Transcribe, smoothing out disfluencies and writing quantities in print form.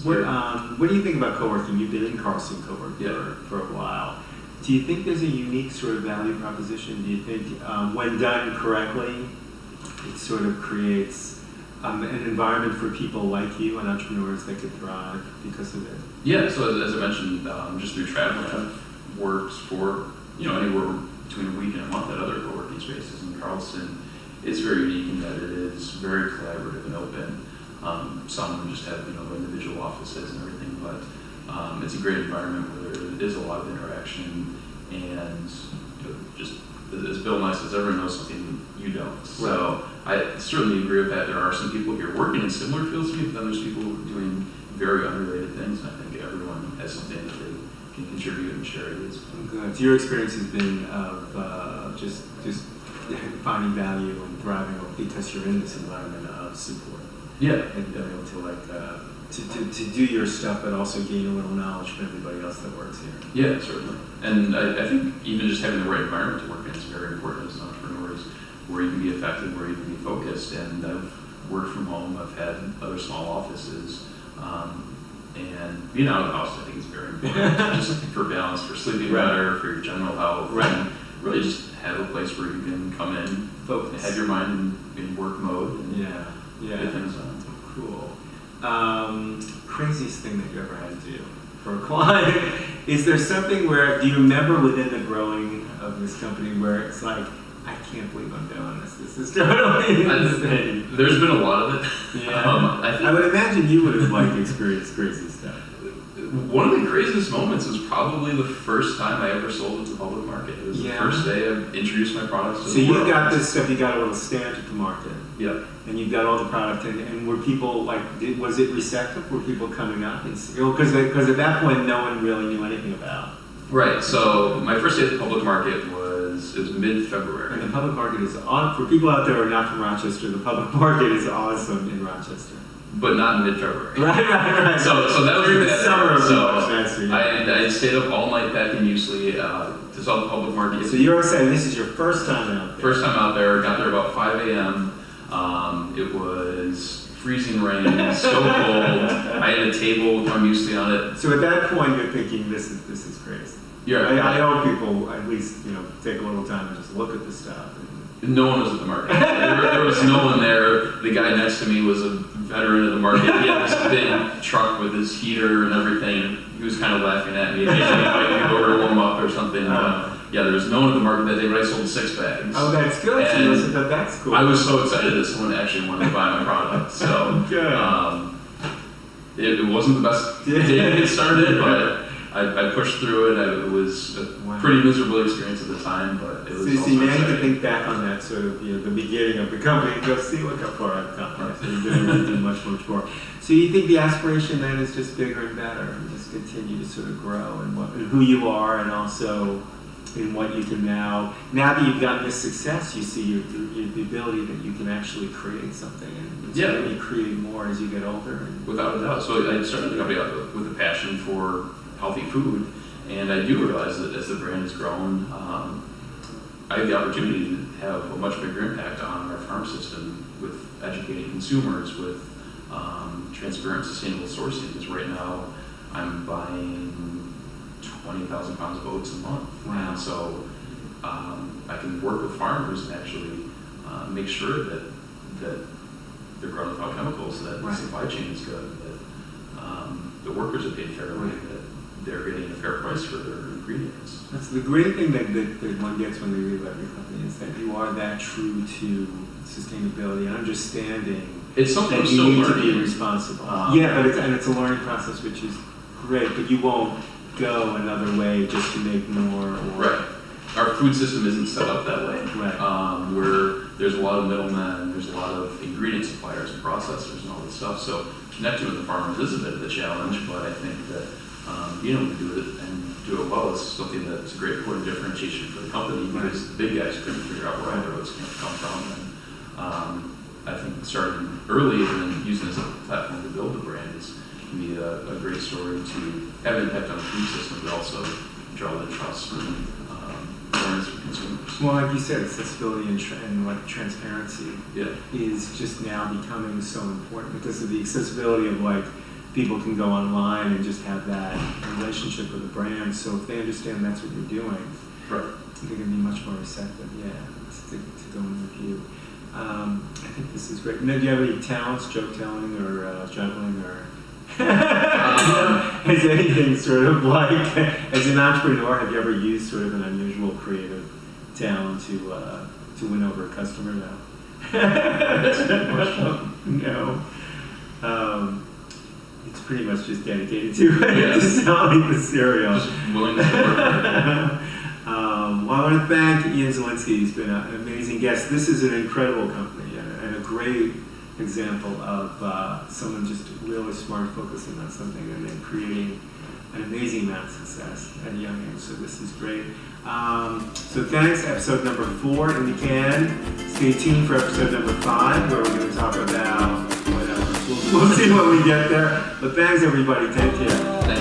What do you think about co-working? You've been in Carlson Cowork for a while. Do you think there's a unique sort of value proposition? Do you think when done correctly, it sort of creates an environment for people like you and entrepreneurs that could thrive because of it? Yeah, so as I mentioned, just through traveling, I've worked for anywhere between a week and a month at other co-working spaces in Carlson. It's very unique in that it is very collaborative and open. Some of them just have individual offices and everything, but it's a great environment where there is a lot of interaction, and just as Bill Nye says, everyone knows something you don't. So I certainly agree with that. There are some people here working in similar fields to me, but then there's people doing very unrelated things, and I think everyone has something that they can contribute and share ideas. Good. So your experience has been of just finding value and thriving because you're in this environment of support. Yeah. And being able to to do your stuff, but also gain a little knowledge from everybody else that works here. Yeah, certainly. And I think even just having the right environment to work in is very important as entrepreneurs, where you can be effective, where you can be focused. And I've worked from home. I've had other small offices. And being out of the house, I think, is very important, just for balance, for sleeping better, for your general health. And really just have a place where you can come in, focus, have your mind in work mode, and get things done. Cool. Craziest thing that you ever had to do for a client? Is there something where, do you remember within the growing of this company where it's like, I can't believe I'm doing this. This is totally insane. There's been a lot of it. Yeah. I would imagine you would have experienced crazy stuff. One of the craziest moments was probably the first time I ever sold it to the public market. It was the first day I introduced my products to the world. So you got this stuff, you got a little stand at the market. Yep. And you've got all the product, and were people was it receptive? Were people coming up? Because at that point, no one really knew anything about. Right, so my first day at the public market was mid-February. And the public market is on, for people out there who are not from Rochester, the public market is awesome in Rochester. But not in mid-February. Right. So that was during the summer. I stayed up all night packing muesli to sell the public market. So you're saying this is your first time out there? First time out there. Got there about 5 a.m. It was freezing rain, so cold. I had a table with my muesli on it. So at that point, you're thinking, this is crazy. Yeah. I hope people at least take a little time and just look at the stuff. No one was at the market. There was no one there. The guy next to me was a veteran of the market. He had this big truck with his heater and everything. He was kind of laughing at me. Occasionally inviting me over to warm up or something. There was no one at the market that day, but I sold 6 bags. Oh, that's good. And that's cool. I was so excited that someone actually wanted to buy my product. So it wasn't the best day to get started, but I pushed through it. It was a pretty miserable experience at the time, but it was also now you exciting. can think back on that sort of the beginning of the company and go, see, look how far I've come. So you're going to do much more. So you think the aspiration then is just bigger and better, and just continue to sort of grow in who you are, and also in what you can now that you've gotten this success, you see the ability that you can actually create something, and you create more as you get older. Without a doubt. So I started the company out with a passion for healthy food, and I do realize that as the brand has grown, I have the opportunity to have a much bigger impact on our farm system with educating consumers, with transparent, sustainable sourcing. Because right now, I'm buying 20,000 pounds of oats a month, and so I can work with farmers and actually make sure that they're grown without chemicals, that the supply chain is good, that the workers are paid fairly, that they're getting a fair price for their ingredients. That's the great thing that one gets when they read about your company, is that you are that true to sustainability and understanding it's something that you need to be responsible. But it's a learning process, which is great, but you won't go another way just to make more. Right. Our food system isn't set up that way. Right. Where there's a lot of middlemen, there's a lot of ingredient suppliers and processors and all this stuff. So connecting with the farmers is a bit of a challenge, but I think that being able to do it and do it well is something that's a great point of differentiation for the company, because the big guys couldn't figure out where their oats come from. And I think starting early and then using it as a platform to build the brand can be a great story to have an impact on the food system, but also draw the trust and awareness from consumers. Well, like you said, accessibility and transparency is just now becoming so important because of the accessibility of people can go online and just have that relationship with the brand. So if they understand that's what you're doing, Right. they're going to be much more receptive, to go in with you. I think this is great. Now, do you have any talents, joke telling or juggling or has anything sort of like, as an entrepreneur, have you ever used sort of an unusual creative talent to win over a customer? No. That's a good question. No. It's pretty much just dedicated to, to selling the cereal. Just willingness to work. Well, I want to thank Ian Szalinski. He's been an amazing guest. This is an incredible company and a great example of someone just really smart, focusing on something and then creating an amazing amount of success at a young age. So this is great. So thanks. Episode number 4 in the can. Stay tuned for episode number 5, where we're going to talk about whatever. We'll see when we get there. But thanks, everybody. Take care.